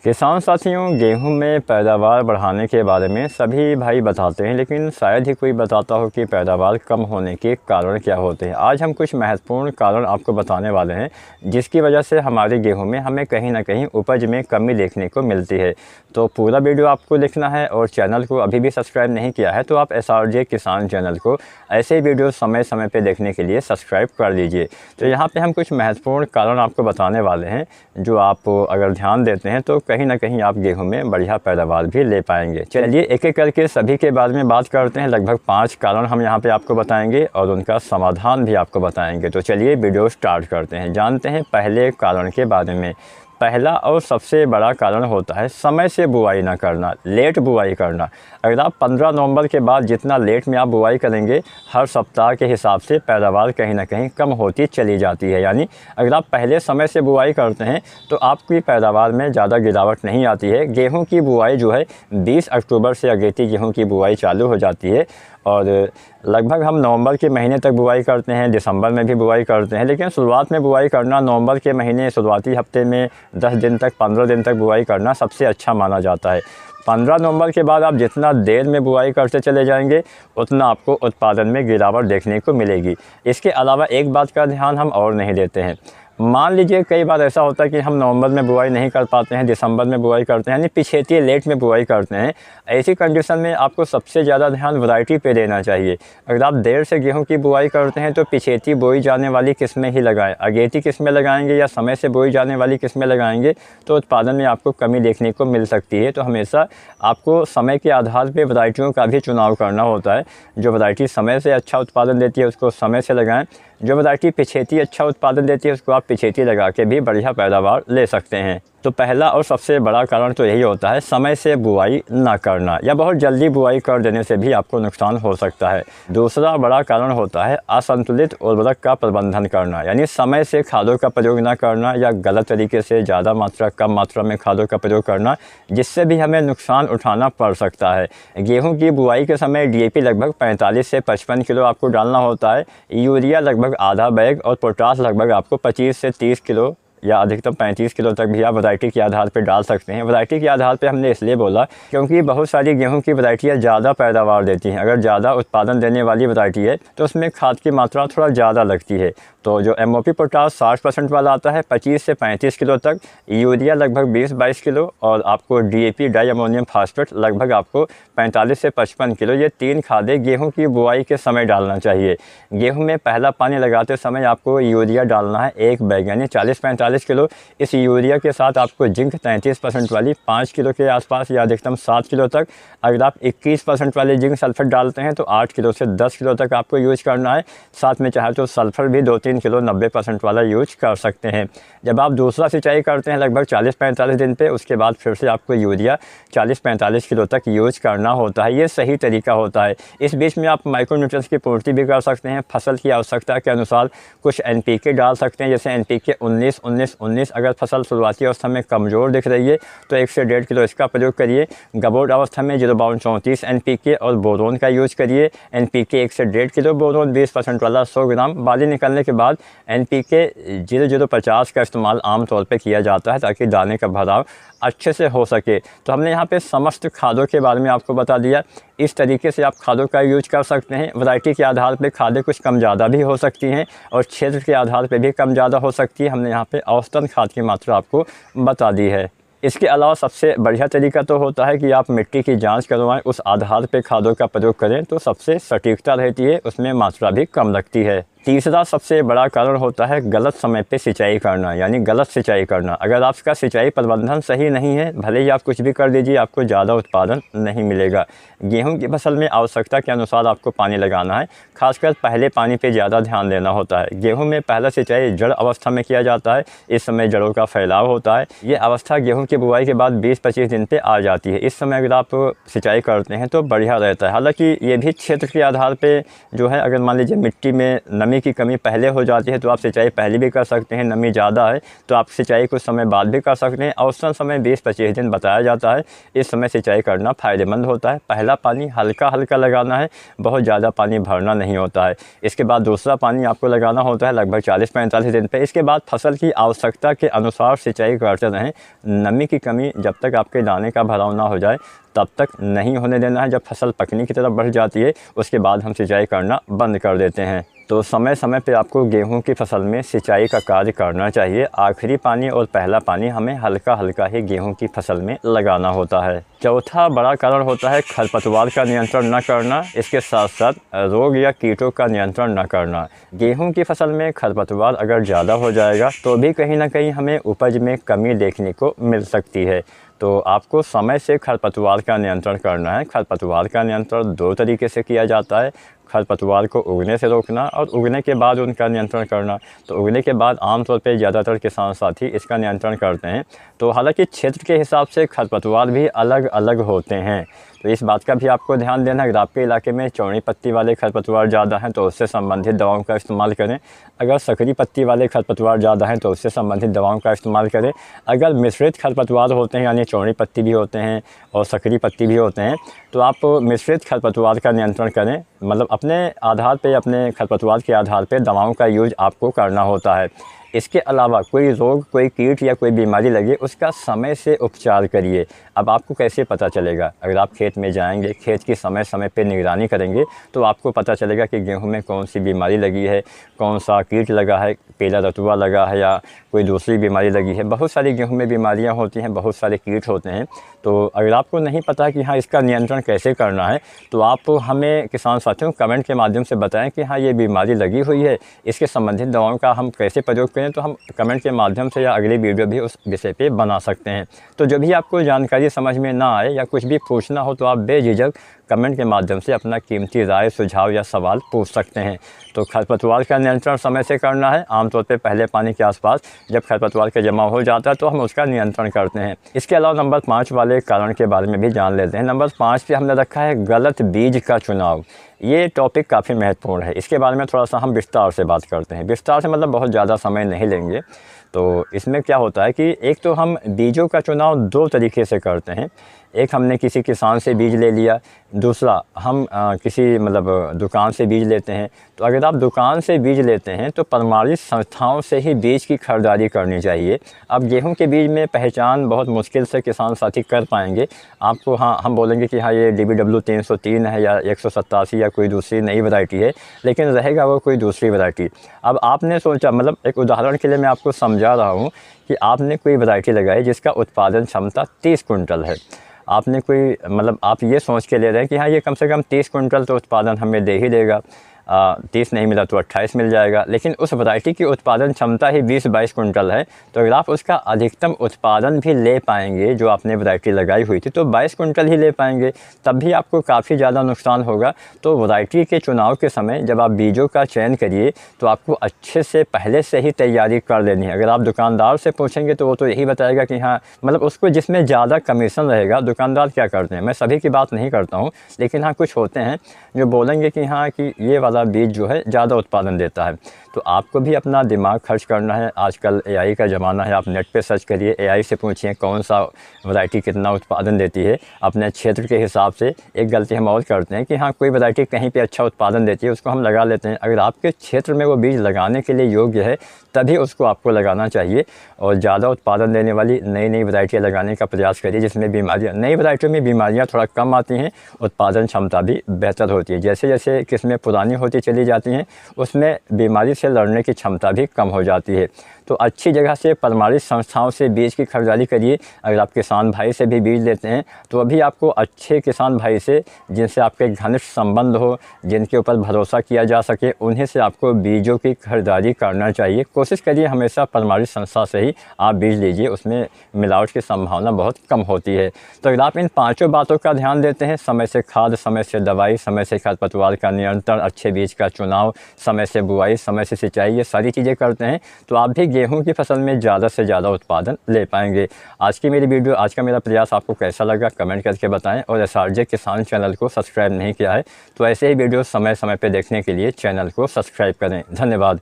किसान साथियों, गेहूं में पैदावार बढ़ाने के बारे में सभी भाई बताते हैं, लेकिन शायद ही कोई बताता हो कि पैदावार कम होने के कारण क्या होते हैं। आज हम कुछ महत्वपूर्ण कारण आपको बताने वाले हैं जिसकी वजह से हमारे गेहूं में हमें कहीं ना कहीं उपज में कमी देखने को मिलती है। तो पूरा वीडियो आपको देखना है और चैनल को अभी भी सब्सक्राइब नहीं किया है तो आप SRJ किसान चैनल को ऐसे वीडियो समय समय पर देखने के लिए सब्सक्राइब कर लीजिए। तो यहाँ पर हम कुछ महत्वपूर्ण कारण आपको बताने वाले हैं जो आप अगर ध्यान देते हैं तो कहीं ना कहीं आप गेहूं में बढ़िया पैदावार भी ले पाएंगे। चलिए एक एक करके सभी के बारे में बात करते हैं। लगभग 5 कारण हम यहाँ पे आपको बताएंगे और उनका समाधान भी आपको बताएंगे। तो चलिए वीडियो स्टार्ट करते हैं। जानते हैं पहले कारण के बारे में। पहला और सबसे बड़ा कारण होता है समय से बुआई ना करना, लेट बुआई करना। अगर आप 15 नवंबर के बाद जितना लेट में आप बुआई करेंगे, हर सप्ताह के हिसाब से पैदावार कहीं ना कहीं कम होती चली जाती है। यानी अगर आप पहले समय से बुआई करते हैं तो आपकी पैदावार में ज़्यादा गिरावट नहीं आती है। गेहूं की बुआई जो है 20 अक्टूबर से अगेती गेहूं की बुआई चालू हो जाती है और लगभग हम नवंबर के महीने तक बुआई करते हैं, दिसंबर में भी बुआई करते हैं। लेकिन शुरुआत में बुआई करना नवंबर के महीने शुरुआती हफ्ते में 10 दिन तक 15 दिन तक बुआई करना सबसे अच्छा माना जाता है। 15 नवंबर के बाद आप जितना देर में बुआई करते चले जाएंगे उतना आपको उत्पादन में गिरावट देखने को मिलेगी। इसके अलावा एक बात का ध्यान हम और नहीं देते हैं। मान लीजिए कई बार ऐसा होता है कि हम नवंबर में बुआई नहीं कर पाते हैं, दिसंबर में बुआई करते हैं, यानी पिछेती लेट में बुआई करते हैं। ऐसी कंडीशन में आपको सबसे ज़्यादा ध्यान वैरायटी पे देना चाहिए। अगर आप देर से गेहूं की बुआई करते हैं तो पिछेती बोई जाने वाली किस्में ही लगाएं। अगेती किस्में लगाएंगे या समय से बोई जाने वाली किस्में लगाएंगे तो उत्पादन में आपको कमी देखने को मिल सकती है। तो हमेशा आपको समय के आधार पर वैरायटियों का भी चुनाव करना होता है। जो वैरायटी समय से अच्छा उत्पादन देती है उसको समय से लगाएँ, जो वैरायटी पिछेती अच्छा उत्पादन देती है उसको आप पिछेती लगा के भी बढ़िया पैदावार ले सकते हैं। तो पहला और सबसे बड़ा कारण तो यही होता है समय से बुआई ना करना या बहुत जल्दी बुआई कर देने से भी आपको नुकसान हो सकता है। दूसरा बड़ा कारण होता है असंतुलित उर्वरक का प्रबंधन करना, यानी समय से खादों का प्रयोग ना करना या गलत तरीके से ज़्यादा मात्रा कम मात्रा में खादों का प्रयोग करना, जिससे भी हमें नुकसान उठाना पड़ सकता है। गेहूँ की बुआई के समय DAP लगभग 45 से 55 किलो आपको डालना होता है, यूरिया लगभग आधा बैग और पोटास लगभग आपको 25 से 30 किलो या अधिकतम 35 किलो तक भी आप वैरायटी के आधार पर डाल सकते हैं। वैरायटी के आधार पे हमने इसलिए बोला क्योंकि बहुत सारी गेहूं की वैरायटियाँ ज़्यादा पैदावार देती हैं। अगर ज़्यादा उत्पादन देने वाली वैरायटी है तो उसमें खाद की मात्रा थोड़ा ज़्यादा लगती है। तो जो MOP पोटास 60% वाला आता है 25 से 35 किलो तक, यूरिया लगभग 20-22 किलो और आपको DAP डाई अमोनियम फास्फेट लगभग आपको 45 से 55 किलो, ये 3 खादें गेहूं की बुआई के समय डालना चाहिए। गेहूं में पहला पानी लगाते समय आपको यूरिया डालना है 1 बैग यानी 40-45 किलो। इस यूरिया के साथ आपको जिंक 33% वाली 5 किलो के आसपास या अधिकतम 7 किलो तक। अगर आप 21% वाले जिंक सल्फर डालते हैं तो 8 किलो से 10 किलो तक आपको यूज करना है। साथ में चाहे तो सल्फर भी 2-3 किलो 90% वाला यूज कर सकते हैं। जब आप दूसरा सिंचाई करते हैं लगभग 40-45 दिन पे, उसके बाद फिर से आपको यूरिया 40-45 किलो तक यूज करना होता है। ये सही तरीका होता है। इस बीच में आप माइक्रोन्यूट्रिएंट्स की पूर्ति भी कर सकते हैं। फसल की आवश्यकता के अनुसार कुछ NPK डाल सकते हैं, जैसे NPK 19-19-19। अगर फसल शुरुआती अवस्था में कमज़ोर दिख रही है तो 1 से 1.5 किलो इसका प्रयोग करिए। गबोट अवस्था में 0.34 NPK और बोरोन का यूज करिए। NPK 1 से 1.5 किलो, बोरोन 20% वाला 100 ग्राम। बाली निकलने के बाद NPK 0050 का इस्तेमाल आमतौर पर किया जाता है ताकि दाने का भराव अच्छे से हो सके। तो हमने यहाँ पे समस्त खादों के बारे में आपको बता दिया। इस तरीके से आप खादों का यूज कर सकते हैं। वैरायटी के आधार पे खादें कुछ कम ज़्यादा भी हो सकती हैं और क्षेत्र के आधार पे भी कम ज़्यादा हो सकती है। हमने यहाँ पे औसतन खाद की मात्रा आपको बता दी है। इसके अलावा सबसे बढ़िया तरीका तो होता है कि आप मिट्टी की जांच करवाएं, उस आधार पे खादों का प्रयोग करें तो सबसे सटीकता रहती है, उसमें मात्रा भी कम लगती है। तीसरा सबसे बड़ा कारण होता है गलत समय पे सिंचाई करना, यानी गलत सिंचाई करना। अगर आपका सिंचाई प्रबंधन सही नहीं है, भले ही आप कुछ भी कर दीजिए, आपको ज़्यादा उत्पादन नहीं मिलेगा। गेहूं की फसल में आवश्यकता के अनुसार आपको पानी लगाना है। खासकर पहले पानी पे ज़्यादा ध्यान देना होता है। गेहूं में पहला सिंचाई जड़ अवस्था में किया जाता है। इस समय जड़ों का फैलाव होता है। ये अवस्था गेहूँ की बुआई के बाद 20-25 दिन पर आ जाती है। इस समय अगर आप सिंचाई करते हैं तो बढ़िया रहता है। हालाँकि ये भी क्षेत्र के आधार पर जो है, अगर मान लीजिए मिट्टी में नमी नमी की कमी पहले हो जाती है तो आप सिंचाई पहले भी कर सकते हैं, नमी ज़्यादा है तो आप सिंचाई कुछ समय बाद भी कर सकते हैं। औसतन समय 20-25 दिन बताया जाता है, इस समय सिंचाई करना फ़ायदेमंद होता है। पहला पानी हल्का हल्का लगाना है, बहुत ज़्यादा पानी भरना नहीं होता है। इसके बाद दूसरा पानी आपको लगाना होता है लगभग 40-45 दिन पे। इसके बाद फसल की आवश्यकता के अनुसार सिंचाई करते रहें। नमी की कमी जब तक आपके दाने का भराव ना हो जाए तब तक नहीं होने देना है। जब फसल पकने की तरफ बढ़ जाती है उसके बाद हम सिंचाई करना बंद कर देते हैं। तो समय समय पे आपको गेहूं की फसल में सिंचाई का कार्य करना चाहिए। आखिरी पानी और पहला पानी हमें हल्का हल्का ही गेहूं की फसल में लगाना होता है। चौथा बड़ा कारण होता है खरपतवार का नियंत्रण न करना, इसके साथ साथ रोग या कीटों का नियंत्रण न करना। गेहूं की फसल में खरपतवार अगर ज़्यादा हो जाएगा तो भी कहीं ना कहीं हमें उपज में कमी देखने को मिल सकती है। तो आपको समय से खरपतवार का नियंत्रण करना है। खरपतवार का नियंत्रण 2 तरीके से किया जाता है, खरपतवार को उगने से रोकना और उगने के बाद उनका नियंत्रण करना। तो उगने के बाद आमतौर पे ज़्यादातर किसान साथी इसका नियंत्रण करते हैं। तो हालांकि क्षेत्र के हिसाब से खरपतवार भी अलग अलग होते हैं, तो इस बात का भी आपको ध्यान देना है। अगर आपके इलाके में चौड़ी पत्ती वाले खरपतवार ज़्यादा हैं तो उससे संबंधित दवाओं का इस्तेमाल करें। अगर सकरी पत्ती वाले खरपतवार ज़्यादा हैं तो उससे संबंधित दवाओं का इस्तेमाल करें। अगर मिश्रित खरपतवार होते हैं यानी चौड़ी पत्ती भी होते हैं और सकरी पत्ती भी होते हैं तो आप मिश्रित खरपतवार का नियंत्रण करें। मतलब अपने आधार पे, अपने खरपतवार के आधार पे दवाओं का यूज आपको करना होता है। इसके अलावा कोई रोग, कोई कीट या कोई बीमारी लगे उसका समय से उपचार करिए। अब आपको कैसे पता चलेगा? अगर आप खेत में जाएंगे, खेत की समय समय पे निगरानी करेंगे तो आपको पता चलेगा कि गेहूं में कौन सी बीमारी लगी है, कौन सा कीट लगा है, पीला रतुआ लगा है या कोई दूसरी बीमारी लगी है। बहुत सारी गेहूं में बीमारियां होती हैं, बहुत सारे कीट होते हैं। तो अगर आपको नहीं पता कि हाँ इसका नियंत्रण कैसे करना है तो आप हमें किसान साथियों कमेंट के माध्यम से बताएं कि हाँ ये बीमारी लगी हुई है, इसके संबंधित दवाओं का हम कैसे प्रयोग करें। तो हम कमेंट के माध्यम से या अगली वीडियो भी उस विषय पे बना सकते हैं। तो जो भी आपको जानकारी समझ में ना आए या कुछ भी पूछना हो तो आप बेझिझक कमेंट के माध्यम से अपना कीमती राय, सुझाव या सवाल पूछ सकते हैं। तो खरपतवार का नियंत्रण समय से करना है। आमतौर पे पहले पानी के आसपास जब खरपतवार का जमा हो जाता है तो हम उसका नियंत्रण करते हैं। इसके अलावा नंबर 5 वाले कारण के बारे में भी जान लेते हैं। नंबर 5 पे हमने रखा है गलत बीज का चुनाव। ये टॉपिक काफ़ी महत्वपूर्ण है, इसके बारे में थोड़ा सा हम विस्तार से बात करते हैं। विस्तार से मतलब बहुत ज़्यादा समय नहीं लेंगे। तो इसमें क्या होता है कि एक तो हम बीजों का चुनाव 2 तरीके से करते हैं। एक हमने किसी किसान से बीज ले लिया, दूसरा हम किसी मतलब दुकान से बीज लेते हैं। तो अगर आप दुकान से बीज लेते हैं तो प्रमाणित संस्थाओं से ही बीज की खरीदारी करनी चाहिए। अब गेहूं के बीज में पहचान बहुत मुश्किल से किसान साथी कर पाएंगे। आपको हाँ हम बोलेंगे कि हाँ ये DBW 303 है या 187 या कोई दूसरी नई वैरायटी है, लेकिन रहेगा वो कोई दूसरी वैरायटी। अब आपने सोचा, मतलब एक उदाहरण के लिए मैं आपको समझा रहा हूँ कि आपने कोई वैरायटी लगाई जिसका उत्पादन क्षमता 30 कुंटल है। आपने कोई मतलब आप ये सोच के ले रहे हैं कि हाँ ये कम से कम 30 कुंटल तो उत्पादन हमें दे ही देगा, 30 नहीं मिला तो 28 मिल जाएगा। लेकिन उस वैरायटी की उत्पादन क्षमता ही 20-22 कुंटल है। तो अगर आप उसका अधिकतम उत्पादन भी ले पाएंगे, जो आपने वैरायटी लगाई हुई थी, तो 22 कुंटल ही ले पाएंगे, तब भी आपको काफ़ी ज़्यादा नुकसान होगा। तो वैरायटी के चुनाव के समय जब आप बीजों का चयन करिए तो आपको अच्छे से पहले से ही तैयारी कर लेनी है। अगर आप दुकानदार से पूछेंगे तो वो तो यही बताएगा कि हाँ मतलब उसको जिसमें ज़्यादा कमीशन रहेगा। दुकानदार क्या करते हैं, मैं सभी की बात नहीं करता हूँ, लेकिन हाँ कुछ होते हैं जो बोलेंगे कि हाँ कि ये वाला बीज जो है ज़्यादा उत्पादन देता है। तो आपको भी अपना दिमाग खर्च करना है। आजकल AI का ज़माना है, आप नेट पे सर्च करिए, AI से पूछिए कौन सा वैरायटी कितना उत्पादन देती है अपने क्षेत्र के हिसाब से। एक गलती हम और करते हैं कि हाँ कोई वैरायटी कहीं पे अच्छा उत्पादन देती है उसको हम लगा लेते हैं। अगर आपके क्षेत्र में वो बीज लगाने के लिए योग्य है तभी उसको आपको लगाना चाहिए और ज़्यादा उत्पादन देने वाली नई नई वैरायटियाँ लगाने का प्रयास करिए जिसमें बीमारियाँ, नई वैरायटियों में बीमारियाँ थोड़ा कम आती हैं, उत्पादन क्षमता भी बेहतर होती है। जैसे जैसे किस्में पुरानी होती चली जाती हैं उसमें बीमारी से लड़ने की क्षमता भी कम हो जाती है। तो अच्छी जगह से प्रमाणित संस्थाओं से बीज की खरीदारी करिए। अगर आप किसान भाई से भी बीज लेते हैं तो अभी आपको अच्छे किसान भाई से, जिनसे आपके घनिष्ठ संबंध हो, जिनके ऊपर भरोसा किया जा सके, उन्हीं से आपको बीजों की खरीदारी करना चाहिए। कोशिश करिए हमेशा प्रमाणित संस्था से ही आप बीज लीजिए, उसमें मिलावट की संभावना बहुत कम होती है। तो अगर आप इन 5 बातों का ध्यान देते हैं, समय से खाद, समय से दवाई, समय से खरपतवार का नियंत्रण, अच्छे बीज का चुनाव, समय से बुआई, समय से सिंचाई, ये सारी चीज़ें करते हैं तो आप भी गेहूं की फसल में ज़्यादा से ज़्यादा उत्पादन ले पाएंगे। आज का मेरा प्रयास आपको कैसा लगा कमेंट करके बताएं, और SRJ किसान चैनल को सब्सक्राइब नहीं किया है तो ऐसे ही वीडियो समय समय पर देखने के लिए चैनल को सब्सक्राइब करें। धन्यवाद।